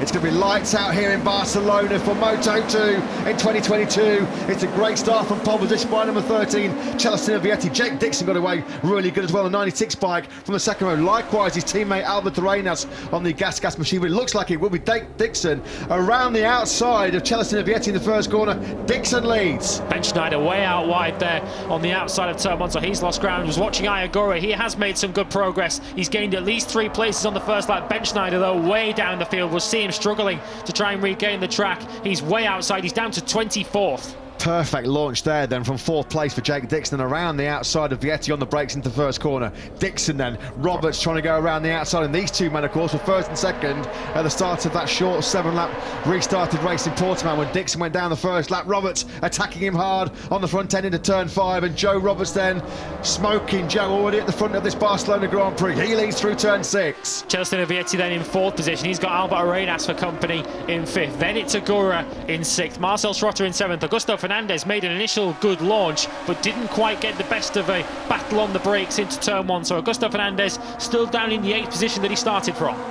It's going to be lights out here in Barcelona for Moto2 in 2022. It's a great start from pole position by number 13, Vietti. Jake Dixon got away really good as well, the 96 bike from the second row. Likewise, his teammate Albert Arenas on the gas machine, but it looks like it will be Dixon around the outside of Vietti in the first corner. Dixon leads. Ben Schneider way out wide there on the outside of turn 1, so he's lost ground. Was watching Ayagura. He has made some good progress. He's gained at least 3 places on the first lap. Ben Schneider, though, way down the field. We'll see him struggling to try and regain the track. He's way outside. He's down to 24th. Perfect launch there then from 4th place for Jake Dixon around the outside of Vietti on the brakes into first corner. Dixon then, Roberts trying to go around the outside, and these two men of course were first and second at the start of that short 7-lap restarted race in Portimao when Dixon went down the first lap. Roberts attacking him hard on the front end into turn 5, and Joe Roberts then smoking Joe already at the front of this Barcelona Grand Prix. He leads through turn 6. Vietti then in 4th position. He's got Albert Arenas for company in 5th. Then it's Agura in 6th. Marcel Schrotter in 7th. Augusto Fernandez made an initial good launch but didn't quite get the best of a battle on the brakes into turn 1, so Augusto Fernandez still down in the 8th position that he started from.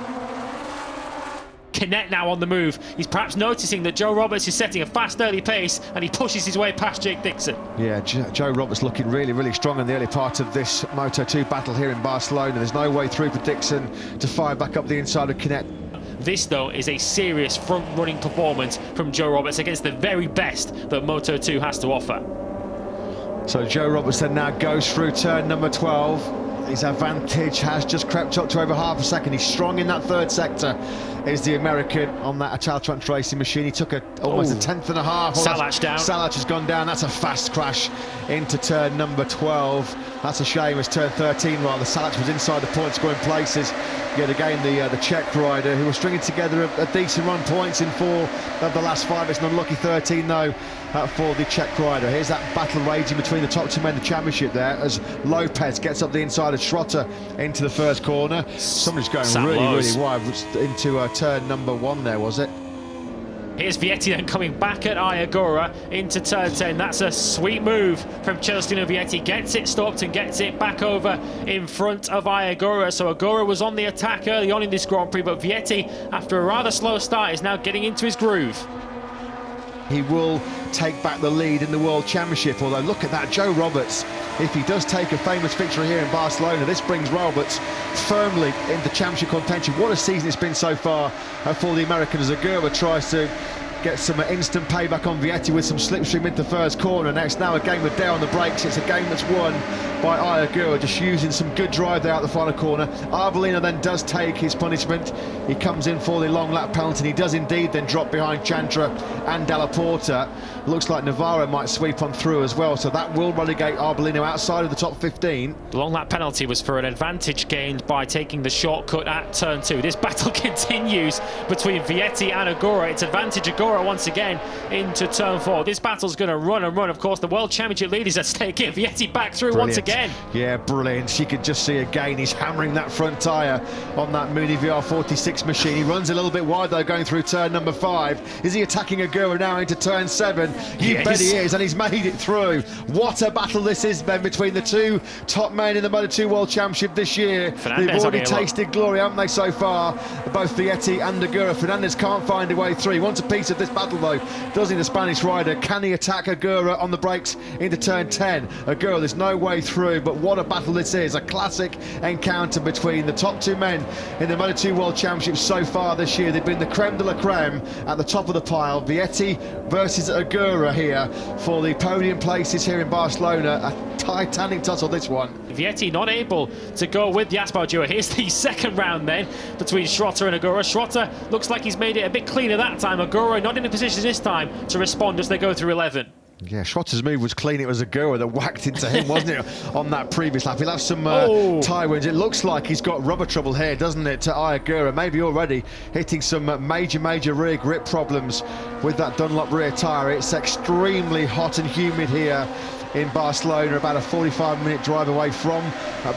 Canet now on the move. He's perhaps noticing that Joe Roberts is setting a fast early pace and he pushes his way past Jake Dixon. Yeah, Joe Roberts looking really strong in the early part of this Moto2 battle here in Barcelona. There's no way through for Dixon to fire back up the inside of Canet. This, though, is a serious front-running performance from Joe Roberts against the very best that Moto2 has to offer. So Joe Roberts then now goes through turn number 12. His advantage has just crept up to over half a second. He's strong in that 3rd sector. Is the American on that Italtrans racing machine. He took almost a 1/10 and a half. Salach down. Salach has gone down. That's a fast crash into turn number 12. That's a shame. It's turn 13 rather. Salach was inside the point scoring places. Yet again, the Czech rider who was stringing together a decent run, points in 4 of the last 5. It's an unlucky 13 though for the Czech rider. Here's that battle raging between the top 2 men in the championship there as Lopez gets up the inside of Schrotter into the first corner. Somebody's going really wide into turn number 1 there, was it? Here's Vietti then coming back at Ayagura into turn 10. That's a sweet move from Vietti. Gets it stopped and gets it back over in front of Ayagura. So Agura was on the attack early on in this Grand Prix, but Vietti, after a rather slow start, is now getting into his groove. He will take back the lead in the World Championship, although look at that, Joe Roberts, if he does take a famous victory here in Barcelona, this brings Roberts firmly into championship contention. What a season it's been so far for the American as Agura tries to get some instant payback on Vietti with some slipstream into first corner. Next, now a game with Dale on the brakes. It's a game that's won by Ayagura, just using some good drive there out the final corner. Arbolino then does take his punishment. He comes in for the long lap penalty, and he does indeed then drop behind Chantra and Dalla Porta. Looks like Navarro might sweep on through as well, so that will relegate Arbolino outside of the top 15. The long lap penalty was for an advantage gained by taking the shortcut at turn 2. This battle continues between Vietti and Agura. It's advantage Agura once again into turn 4. This battle's going to run and run. Of course, the World Championship lead is at stake here. Vietti back through once again. Yeah, brilliant. You could just see again, he's hammering that front tyre on that Muni VR46 machine. He runs a little bit wide though, going through turn number 5. Is he attacking Agura now into turn 7? You bet he is, and he's made it through. What a battle this is then between the 2 top men in the Moto2 World Championship this year. They've already tasted glory, haven't they, so far? Both Vietti and Agura. Fernandez can't find a way through. He wants a piece of this battle though, doesn't he, the Spanish rider? Can he attack Agura on the brakes into turn 10? Agura, there's no way through, but what a battle this is. A classic encounter between the top 2 men in the Moto2 World Championship so far this year. They've been the creme de la creme at the top of the pile. Vietti versus Agura here for the podium places here in Barcelona. A titanic tussle, this one. Vietti not able to go with Jasper Agura. Here's the second round then between Schrotter and Agura. Schrotter looks like he's made it a bit cleaner that time. Agura not in a position this time to respond as they go through 11. Yeah, Schrotter's move was clean. It was Agura that whacked into him, wasn't it, on that previous lap? He'll have some tyre wounds. It looks like he's got rubber trouble here, doesn't it, to Ayagura? Maybe already hitting some major rear grip problems with that Dunlop rear tyre. It's extremely hot and humid here in Barcelona, about a 45-minute drive away from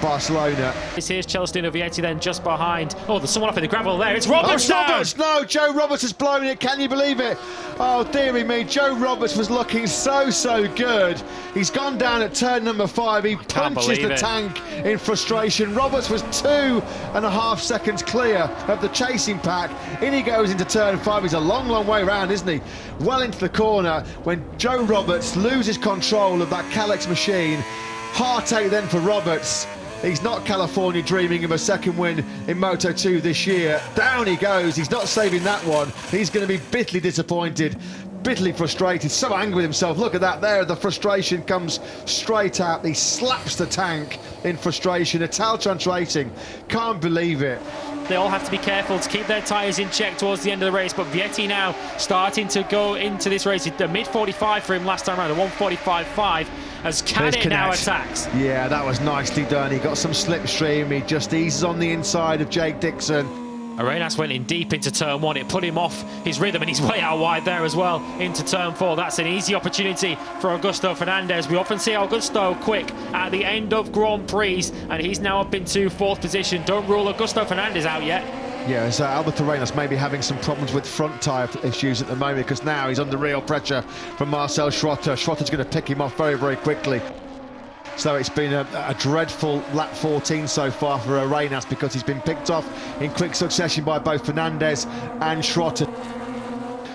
Barcelona. Here's Celestino Vietti then just behind. Oh, there's someone up in the gravel there. It's Roberts! Oh, Roberts! No, Joe Roberts has blown it. Can you believe it? Oh, dearie me. Joe Roberts was looking so good. He's gone down at turn number 5. He punches the tank in frustration. Roberts was 2.5 seconds clear of the chasing pack. In he goes into turn 5. He's a long way round, isn't he? Well into the corner when Joe Roberts loses control of that Calyx machine. Heartache then for Roberts. He's not California dreaming of a second win in Moto2 this year. Down he goes. He's not saving that one. He's going to be bitterly disappointed, bitterly frustrated, so angry with himself. Look at that there. The frustration comes straight out. He slaps the tank in frustration. Italtron Racing can't believe it. They all have to be careful to keep their tyres in check towards the end of the race, but Vietti now starting to go into this race. The mid-45 for him last time around, a 1:45.5, as Canet now attacks. Yeah, that was nicely done. He got some slipstream. He just eases on the inside of Jake Dixon. Arenas went in deep into turn 1. It put him off his rhythm, and he's way out wide there as well into turn 4. That's an easy opportunity for Augusto Fernandez. We often see Augusto quick at the end of Grand Prix, and he's now up into 4th position. Don't rule Augusto Fernandez out yet. Yeah, so Albert Arenas may be having some problems with front tyre issues at the moment, because now he's under real pressure from Marcel Schrotter. Schrotter's going to pick him off very quickly. So it's been a dreadful lap 14 so far for Arenas, because he's been picked off in quick succession by both Fernandez and Schrotter.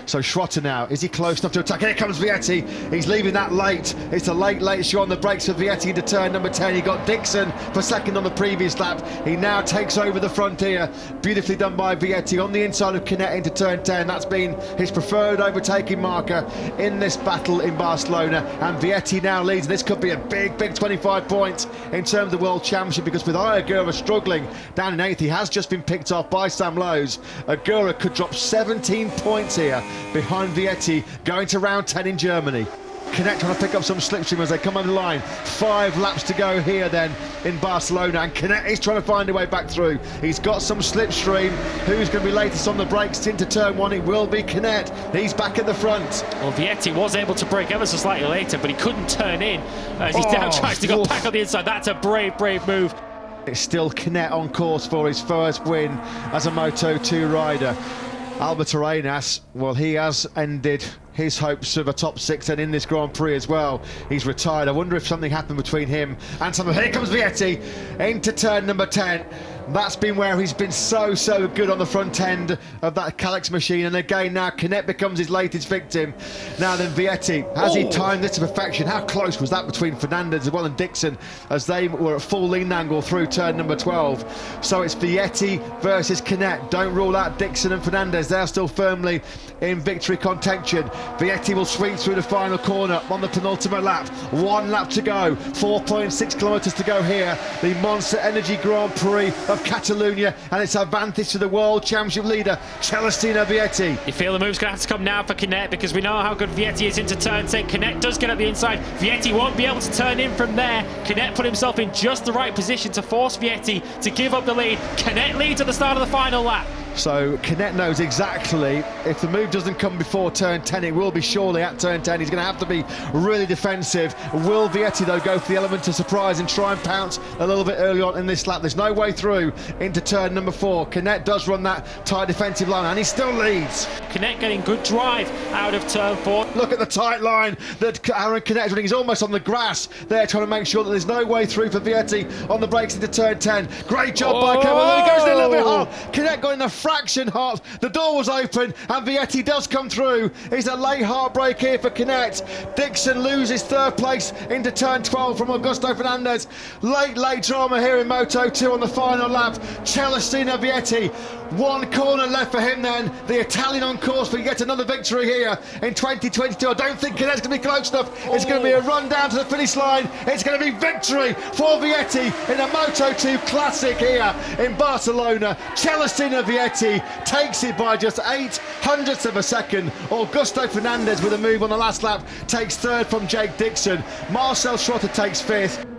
So Schrotter now, is he close enough to attack? Here comes Vietti. He's leaving that late. It's a late show on the brakes for Vietti into turn number 10. He got Dixon for second on the previous lap. He now takes over the front here. Beautifully done by Vietti on the inside of Canet into turn 10. That's been his preferred overtaking marker in this battle in Barcelona. And Vietti now leads. This could be a big 25 points in terms of the World Championship, because with Ayagura struggling down in 8th, he has just been picked off by Sam Lowes. Agura could drop 17 points here behind Vietti going to round 10 in Germany. Canet trying to pick up some slipstream as they come on the line. 5 laps to go here then in Barcelona, and Canet is trying to find a way back through. He's got some slipstream. Who's going to be latest on the brakes into turn 1? It will be Canet. He's back at the front. Well, Vietti was able to brake ever so slightly later, but he couldn't turn in as he now tries to go back on the inside. That's a brave move. It's still Canet on course for his first win as a Moto2 rider. Albert Arenas, well, he has ended his hopes of a top 6 and in this Grand Prix as well. He's retired. I wonder if something happened between him and someone. Here comes Vietti into turn number 10. That's been where he's been so good on the front end of that Calyx machine, and again now Canet becomes his latest victim. Now then, Vietti, has he timed this to perfection? How close was that between Fernandez as well and Dixon as they were at full lean angle through turn number 12? So it's Vietti versus Canet. Don't rule out Dixon and Fernandez. They're still firmly in victory contention. Vietti will swing through the final corner on the penultimate lap. 1 lap to go, 4.6 kilometres to go here. The Monster Energy Grand Prix of Catalonia, and it's advantage to the World Championship leader, Celestino Vietti. You feel the move's going to have to come now for Canet, because we know how good Vietti is into turn 10. Canet does get up the inside. Vietti won't be able to turn in from there. Canet put himself in just the right position to force Vietti to give up the lead. Canet leads at the start of the final lap. So Canet knows exactly if the move doesn't come before turn 10, it will be surely at turn 10. He's going to have to be really defensive. Will Vietti, though, go for the element of surprise and try and pounce a little bit early on in this lap? There's no way through into turn number 4. Canet does run that tight defensive line, and he still leads. Canet getting good drive out of turn 4. Look at the tight line that Aaron Canet is running. He's almost on the grass there, trying to make sure that there's no way through for Vietti on the brakes into turn 10. Great job by Kevin. Then he goes in a little bit hard. Canet got in a fraction hot. The door was open, and Vietti does come through. It's a late heartbreak here for Canet. Dixon loses 3rd place into turn 12 from Augusto Fernandez. Late drama here in Moto2 on the final lap. Celestino Vietti, 1 corner left for him then. The Italian on course for yet another victory here in 2022. I don't think Canet's going to be close enough. It's going to be a run down to the finish line. It's going to be victory for Vietti in a Moto2 classic here in Barcelona. Celestino Vietti takes it by just 0.08 of a second. Augusto Fernandez with a move on the last lap takes 3rd from Jake Dixon. Marcel Schrotter takes 5th.